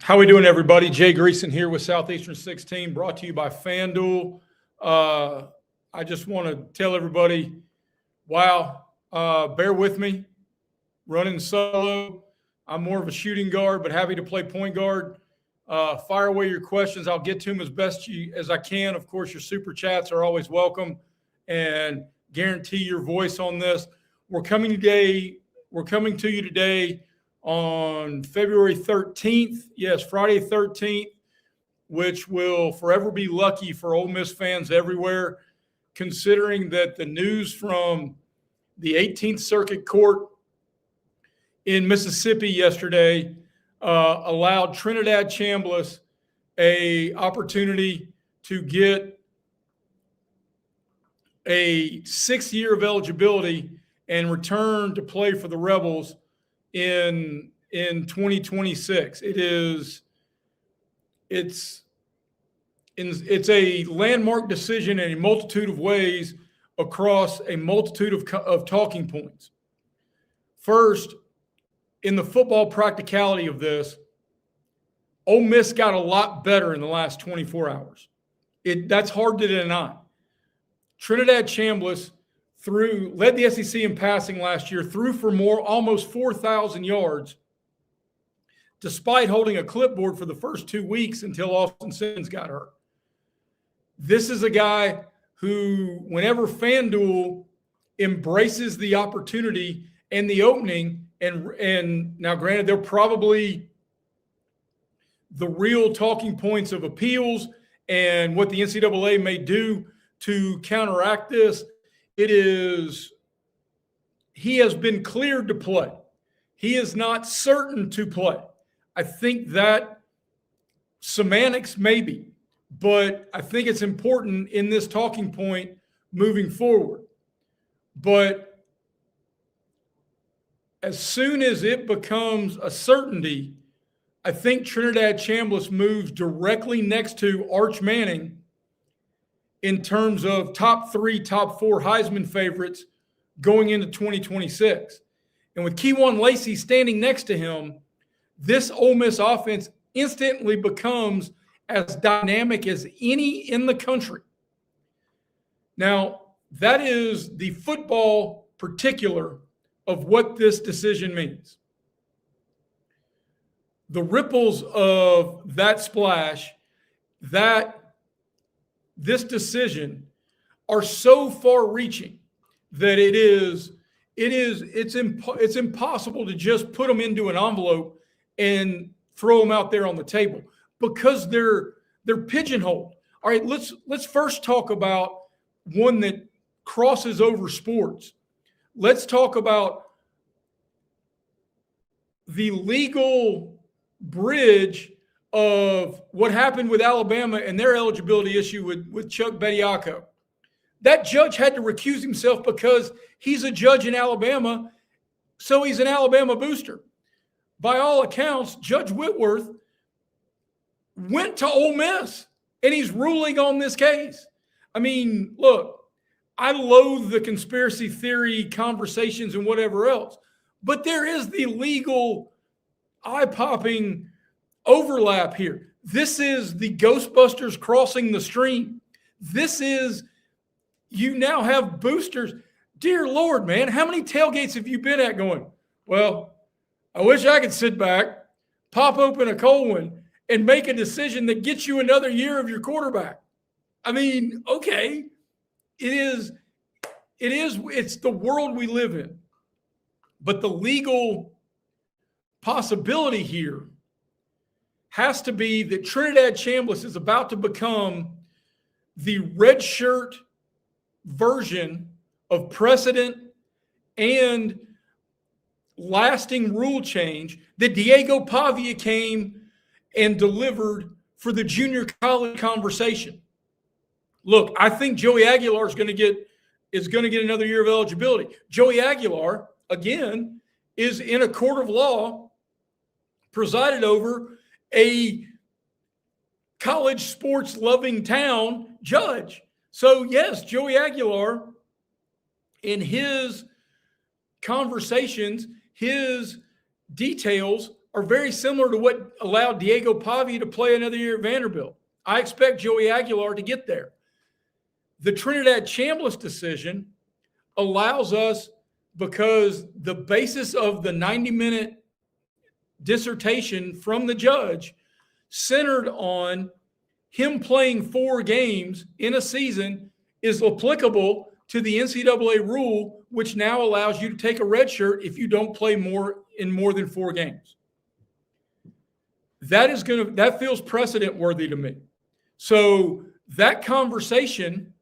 How we doing, everybody? Jay Greeson here with Southeastern 16, brought to you by FanDuel. I just want to tell everybody, wow, bear with me, running solo. I'm more of a shooting guard, but happy to play point guard. Fire away your questions. I'll get to them as best as I can. Of course, your super chats are always welcome, and guarantee your voice on this. We're coming to you today on February 13th. Yes, Friday 13th, which will forever be lucky for Ole Miss fans everywhere, considering that the news from the 18th Circuit Court in Mississippi yesterday allowed Trinidad Chambliss a opportunity to get a 6th year of eligibility and return to play for the Rebels in 2026. It's a landmark decision in a multitude of ways across a multitude of talking points. First, in the football practicality of this, Ole Miss got a lot better in the last 24 hours. That's hard to deny. Trinidad Chambliss led the SEC in passing last year, threw for almost 4,000 yards, despite holding a clipboard for the first 2 weeks until Austin Simmons got hurt. This is a guy who, whenever FanDuel embraces the opportunity and the opening, and now granted, they're probably the real talking points of appeals and what the NCAA may do to counteract this. He has been cleared to play. He is not certain to play. I think that semantics maybe, but I think it's important in this talking point moving forward. But as soon as it becomes a certainty, I think Trinidad Chambliss moves directly next to Arch Manning in terms of top 3, top 4 Heisman favorites going into 2026. And with Keywan Lacey standing next to him, this Ole Miss offense instantly becomes as dynamic as any in the country. Now, that is the football particular of what this decision means. The ripples of that splash, this decision are so far-reaching that it's impossible to just put them into an envelope and throw them out there on the table because they're pigeonholed. All right, let's first talk about one that crosses over sports. Let's talk about the legal bridge of what happened with Alabama and their eligibility issue with Chuck Bediako. That judge had to recuse himself because he's a judge in Alabama, so he's an Alabama booster. By all accounts, Judge Whitworth went to Ole Miss, and he's ruling on this case. I mean, look, I loathe the conspiracy theory conversations and whatever else, but there is the legal eye-popping overlap here. This is the Ghostbusters crossing the stream. You now have boosters. Dear Lord, man, how many tailgates have you been at going, well, I wish I could sit back, pop open a cold one, and make a decision that gets you another year of your quarterback? I mean, okay, it's the world we live in. But the legal possibility here has to be that Trinidad Chambliss is about to become the red shirt version of precedent and lasting rule change that Diego Pavia came and delivered for the junior college conversation. Look, I think Joey Aguilar is going to get another year of eligibility. Joey Aguilar, again, is in a court of law presided over a college sports loving town judge. So yes, Joey Aguilar, in his conversations, his details are very similar to what allowed Diego Pavia to play another year at Vanderbilt. I expect Joey Aguilar to get there. The Trinidad Chambliss decision allows us, because the basis of the 90-minute dissertation from the judge centered on him playing 4 games in a season, is applicable to the NCAA rule, which now allows you to take a red shirt if you don't play more than 4 games. That feels precedent worthy to me. So that conversation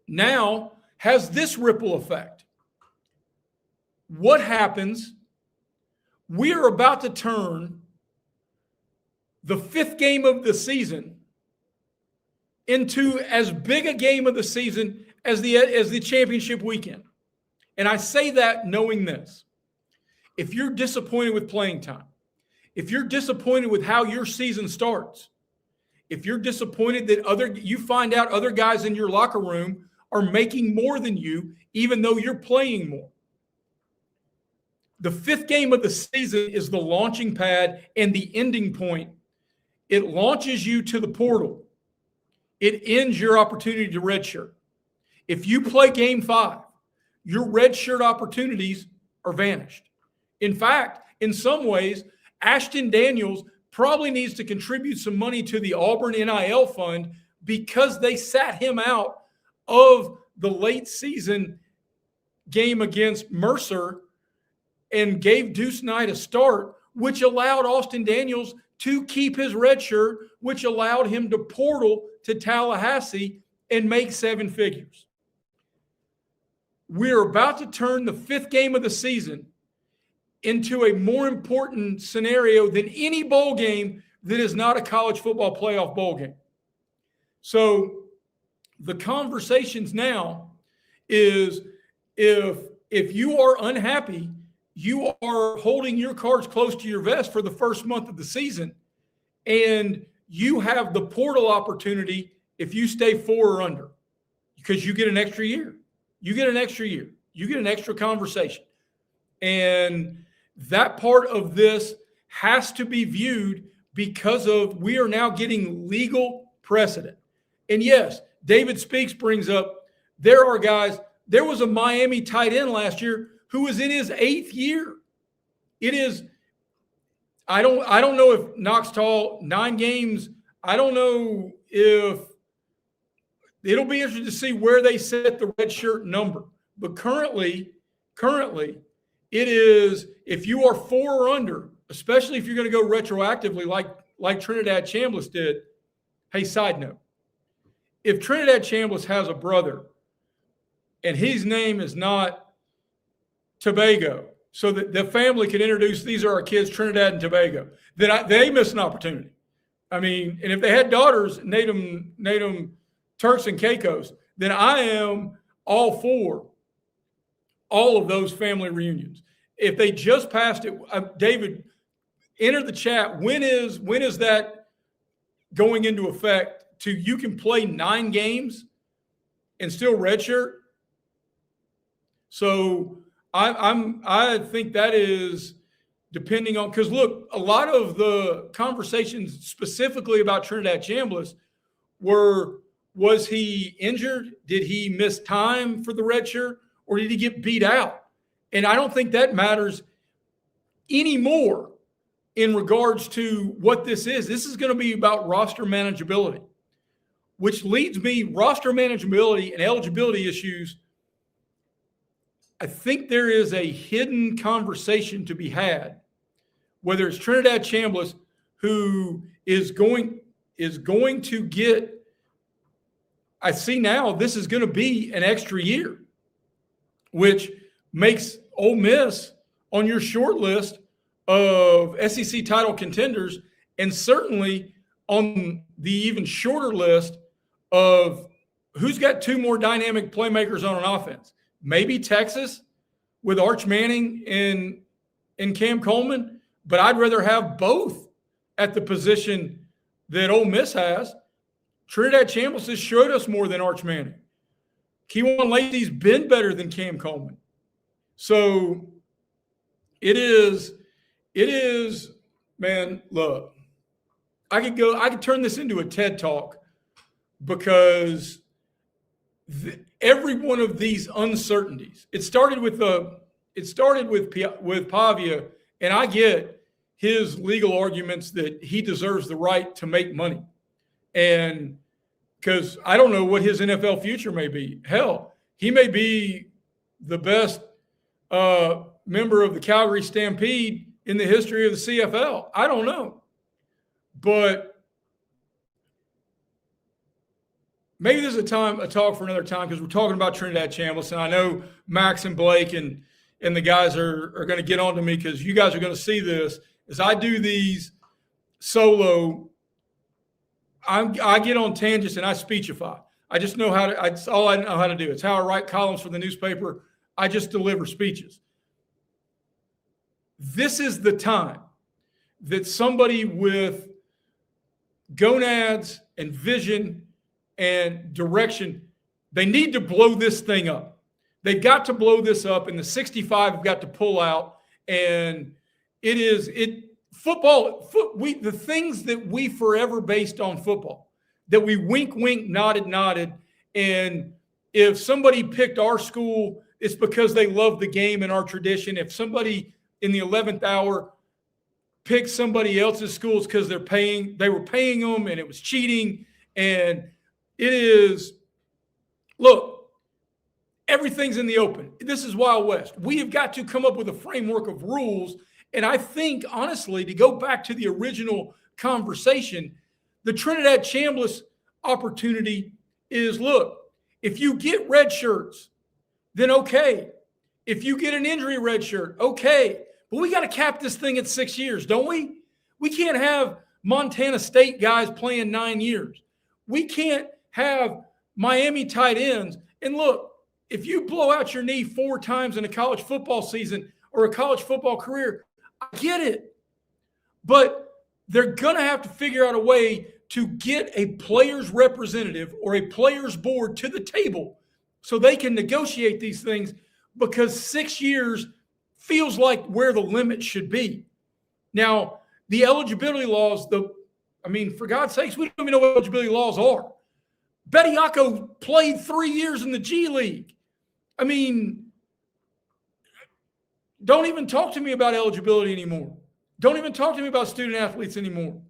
now has this ripple effect. What happens? We are about to turn the 5th game of the season into as big a game of the season as the championship weekend. And I say that knowing this. If you're disappointed with playing time, if you're disappointed with how your season starts, if you're disappointed that you find out other guys in your locker room are making more than you, even though you're playing more, the 5th game of the season is the launching pad and the ending point. It launches you to the portal. It ends your opportunity to redshirt. If you play game 5, your redshirt opportunities are vanished. In fact, in some ways, Ashton Daniels probably needs to contribute some money to the Auburn NIL fund, because they sat him out of the late season game against Mercer and gave Deuce Knight a start, which allowed Austin Daniels to keep his red shirt, which allowed him to portal to Tallahassee and make 7 figures. We're about to turn the 5th game of the season into a more important scenario than any bowl game that is not a college football playoff bowl game. So the conversations now is, if you are unhappy, you are holding your cards close to your vest for the first month of the season, and you have the portal opportunity if you stay 4 or under, because you get an extra year. You get an extra year. You get an extra conversation. And that part of this has to be viewed, because of we are now getting legal precedent. And yes, David Speaks brings up, there are guys, there was a Miami tight end last year who was in his 8th year. It is, I don't know if Knox Tall, 9 games, I don't know if, it'll be interesting to see where they set the red shirt number. But currently, it is, if you are 4 or under, especially if you're going to go retroactively like Trinidad Chambliss did. Hey, side note, if Trinidad Chambliss has a brother and his name is not Tobago, so that the family can introduce, these are our kids, Trinidad and Tobago, then they miss an opportunity. I mean, and if they had daughters, name them Turks and Caicos, then I am all for all of those family reunions. If they just passed it, David, enter the chat. When is that going into effect? You can play 9 games and still redshirt. So I think that is depending on, because look, a lot of the conversations specifically about Trinidad Chambliss was he injured? Did he miss time for the redshirt? Or did he get beat out? And I don't think that matters anymore in regards to what this is. This is going to be about roster manageability, which leads me, roster manageability and eligibility issues. I think there is a hidden conversation to be had, whether it's Trinidad Chambliss, who is going to get, I see now this is going to be an extra year, which makes Ole Miss on your short list of SEC title contenders, and certainly on the even shorter list of who's got 2 more dynamic playmakers on an offense. Maybe Texas with Arch Manning and Cam Coleman, but I'd rather have both at the position that Ole Miss has. Trinidad Chambliss has showed us more than Arch Manning. Keywan Lacey's been better than Cam Coleman. So it is It is, man, look, I could turn this into a TED Talk because every one of these uncertainties, it started with Pavia, and I get his legal arguments that he deserves the right to make money. And because I don't know what his NFL future may be. Hell, he may be the best member of the Calgary Stampede in the history of the CFL. I don't know. But maybe there's a talk for another time, because we're talking about Trinidad Chambliss, and I know Max and Blake and the guys are going to get on to me, because you guys are going to see this. As I do these solo, I get on tangents and I speechify. I just know how to, it's all I know how to do. It's how I write columns for the newspaper. I just deliver speeches. This is the time that somebody with gonads and vision and direction, they need to blow this thing up. They've got to blow this up, and the 65 have got to pull out. And the things that we forever based on football, that we wink, nodded. And if somebody picked our school, it's because they love the game and our tradition. If somebody in the 11th hour picked somebody else's school, it's because they were paying them, and it was cheating. And it is, look, everything's in the open. This is Wild West. We have got to come up with a framework of rules. And I think, honestly, to go back to the original conversation, the Trinidad Chambliss opportunity is, look, if you get red shirts, then okay. If you get an injury red shirt, okay. But we got to cap this thing at 6 years, don't we? We can't have Montana State guys playing 9 years. We can't have Miami tight ends. And look, if you blow out your knee 4 times in a college football season or a college football career, I get it. But they're going to have to figure out a way to get a player's representative or a player's board to the table so they can negotiate these things, because 6 years feels like where the limit should be. Now, the eligibility laws, for God's sakes, we don't even know what eligibility laws are. Bediako played 3 years in the G League. Don't even talk to me about eligibility anymore. Don't even talk to me about student athletes anymore.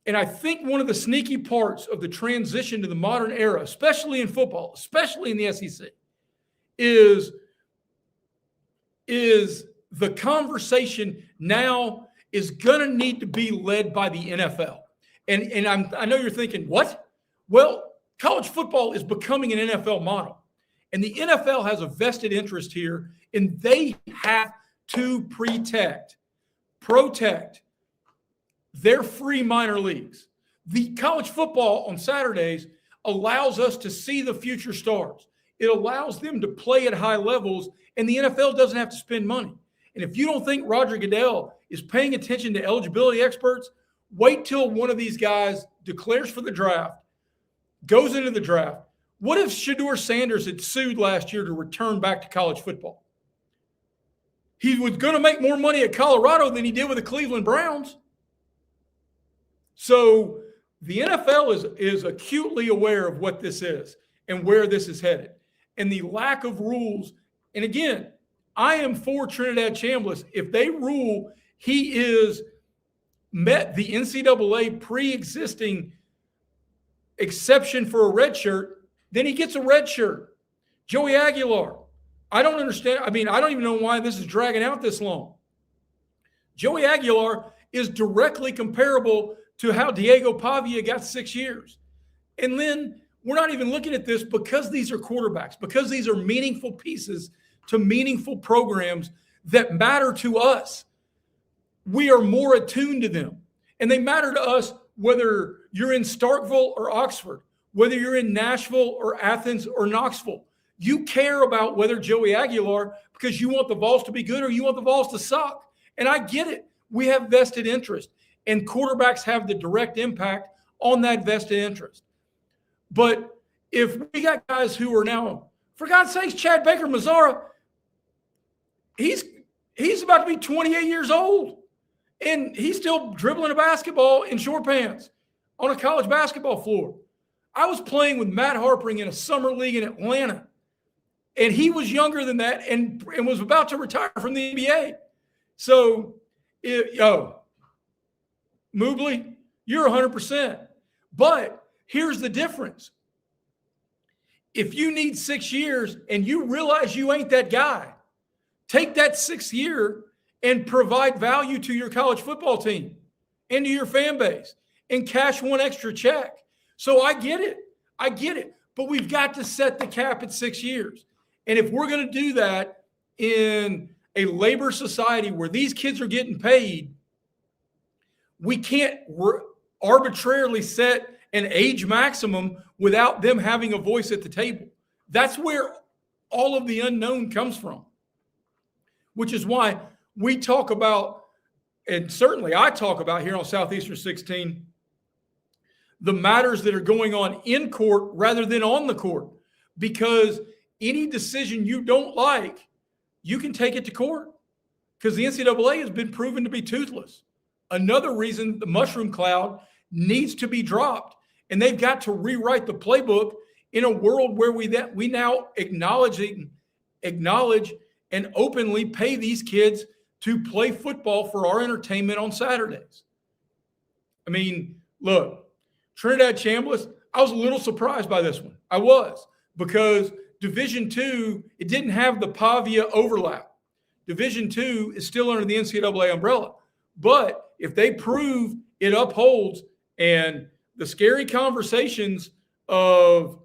And I think one of the sneaky parts of the transition to the modern era, especially in football, especially in the SEC, is the conversation now is going to need to be led by the NFL. And I know you're thinking, what? Well, college football is becoming an NFL model. And the NFL has a vested interest here, and they have to protect their free minor leagues. The college football on Saturdays allows us to see the future stars. It allows them to play at high levels, and the NFL doesn't have to spend money. And if you don't think Roger Goodell is paying attention to eligibility experts, wait till one of these guys declares for the draft, goes into the draft. What if Shedeur Sanders had sued last year to return back to college football? He was going to make more money at Colorado than he did with the Cleveland Browns. So the NFL is acutely aware of what this is and where this is headed. And the lack of rules. And again, I am for Trinidad Chambliss. If they rule he is met the NCAA pre-existing exception for a red shirt, then he gets a red shirt. Joey Aguilar. I don't understand. I don't even know why this is dragging out this long. Joey Aguilar is directly comparable to how Diego Pavia got 6 years. And then we're not even looking at this because these are quarterbacks, because these are meaningful pieces to meaningful programs that matter to us. We are more attuned to them. And they matter to us whether you're in Starkville or Oxford, whether you're in Nashville or Athens or Knoxville. You care about whether Joey Aguilar because you want the Vols to be good or you want the Vols to suck. And I get it. We have vested interest, and quarterbacks have the direct impact on that vested interest. But if we got guys who are now, for God's sakes, Chad Baker Mazzara, he's about to be 28 years old, and he's still dribbling a basketball in short pants on a college basketball floor. I was playing with Matt Harpering in a summer league in Atlanta, and he was younger than that and was about to retire from the NBA. So, Mobley, you're 100%. But here's the difference. If you need 6 years and you realize you ain't that guy, take that 6th year and provide value to your college football team and to your fan base and cash one extra check. So I get it. But we've got to set the cap at 6 years. And if we're going to do that in a labor society where these kids are getting paid, we can't arbitrarily set an age maximum without them having a voice at the table. That's where all of the unknown comes from, which is why we talk about, and certainly I talk about here on Southeastern 16, the matters that are going on in court rather than on the court, because any decision you don't like, you can take it to court because the NCAA has been proven to be toothless. Another reason the mushroom cloud needs to be dropped, and they've got to rewrite the playbook in a world where we now acknowledge and openly pay these kids to play football for our entertainment on Saturdays. I mean, look, Trinidad Chambliss, I was a little surprised by this one. I was, because Division II, it didn't have the Pavia overlap. Division II is still under the NCAA umbrella. But if they prove it upholds, and the scary conversations of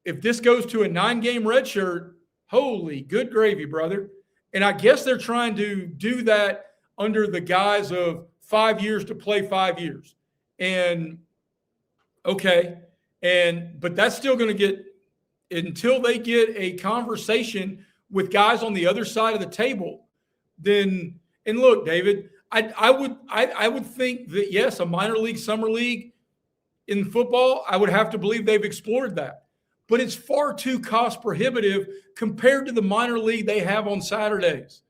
if this goes to a 9-game red shirt, holy good gravy, brother. And I guess they're trying to do that under the guise of 5 years to play 5 years. And okay. But that's still going to get, until they get a conversation with guys on the other side of the table, then, and look, David, I would think that, yes, a minor league, summer league in football, I would have to believe they've explored that. But it's far too cost prohibitive compared to the minor league they have on Saturdays.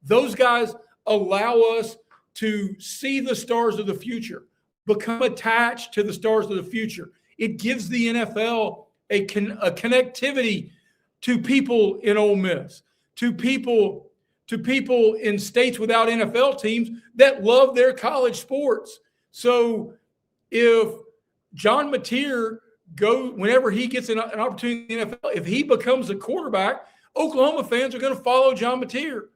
Those guys allow us to see the stars of the future, become attached to the stars of the future. It gives the NFL a connectivity to people in Ole Miss, to people in states without NFL teams that love their college sports. So if John Mateer whenever he gets an opportunity in the NFL, if he becomes a quarterback, Oklahoma fans are going to follow John Mateer.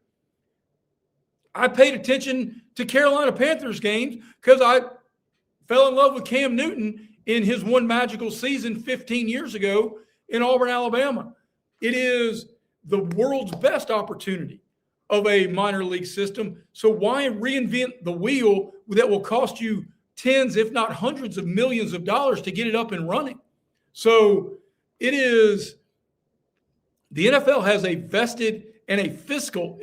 I paid attention to Carolina Panthers games because I fell in love with Cam Newton in his one magical season 15 years ago in Auburn, Alabama. It is the world's best opportunity of a minor league system. So why reinvent the wheel that will cost you tens, if not hundreds of millions of dollars to get it up and running? So it is, the NFL has a vested and a fiscal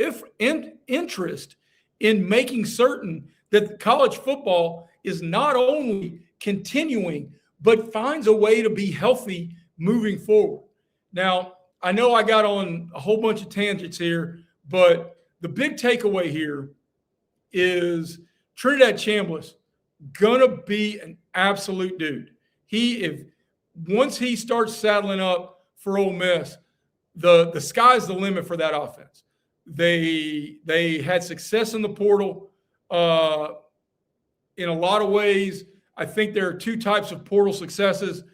interest in making certain that college football is not only continuing, but finds a way to be healthy moving forward. Now, I know I got on a whole bunch of tangents here, but the big takeaway here is Trinidad Chambliss gonna be an absolute dude. Once he starts saddling up for Ole Miss, the sky's the limit for that offense. They had success in the portal in a lot of ways. I think there are two types of portal successes.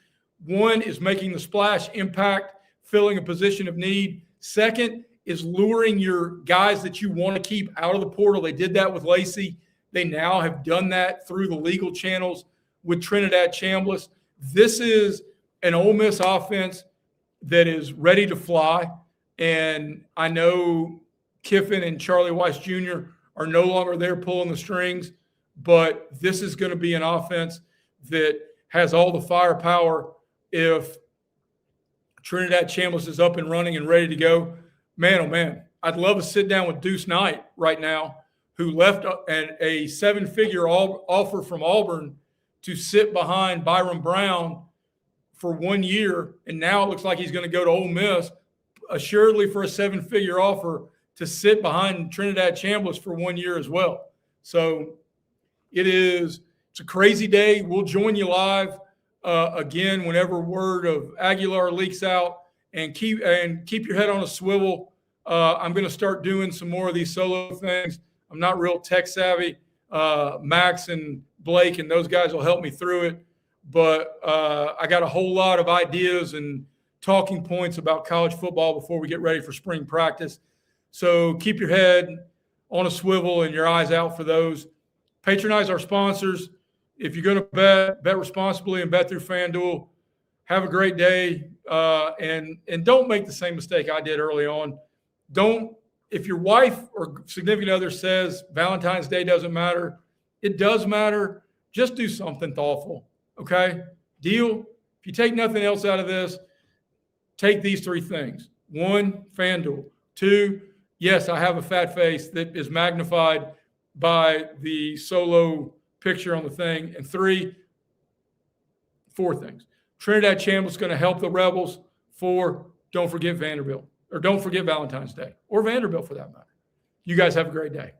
One is making the splash impact, filling a position of need. Second is luring your guys that you want to keep out of the portal. They did that with Lacey. They now have done that through the legal channels with Trinidad Chambliss. This is an Ole Miss offense that is ready to fly. And I know Kiffin and Charlie Weiss Jr. are no longer there pulling the strings, but this is going to be an offense that has all the firepower. If Trinidad Chambliss is up and running and ready to go, man, oh man, I'd love to sit down with Deuce Knight right now, who left a 7-figure offer from Auburn to sit behind Byron Brown for 1 year, and now it looks like he's going to go to Ole Miss, assuredly for a 7-figure offer, to sit behind Trinidad Chambliss for 1 year as well. So it's a crazy day. We'll join you live again whenever word of Aguilar leaks out, and keep your head on a swivel. I'm going to start doing some more of these solo things. I'm not real tech savvy. Max and Blake and those guys will help me through it. But I got a whole lot of ideas and talking points about college football before we get ready for spring practice. So keep your head on a swivel and your eyes out for those. Patronize our sponsors. If you're going to bet responsibly and bet through FanDuel. Have a great day, and don't make the same mistake I did early on. If your wife or significant other says Valentine's Day doesn't matter, it does matter. Just do something thoughtful, okay? Deal. If you take nothing else out of this, take these 3 things. 1, FanDuel. 2, yes, I have a fat face that is magnified by the solo picture on the thing. And 4 things. Trinidad Chambliss is going to help the Rebels. 4, don't forget Vanderbilt, or don't forget Valentine's Day, or Vanderbilt for that matter. You guys have a great day.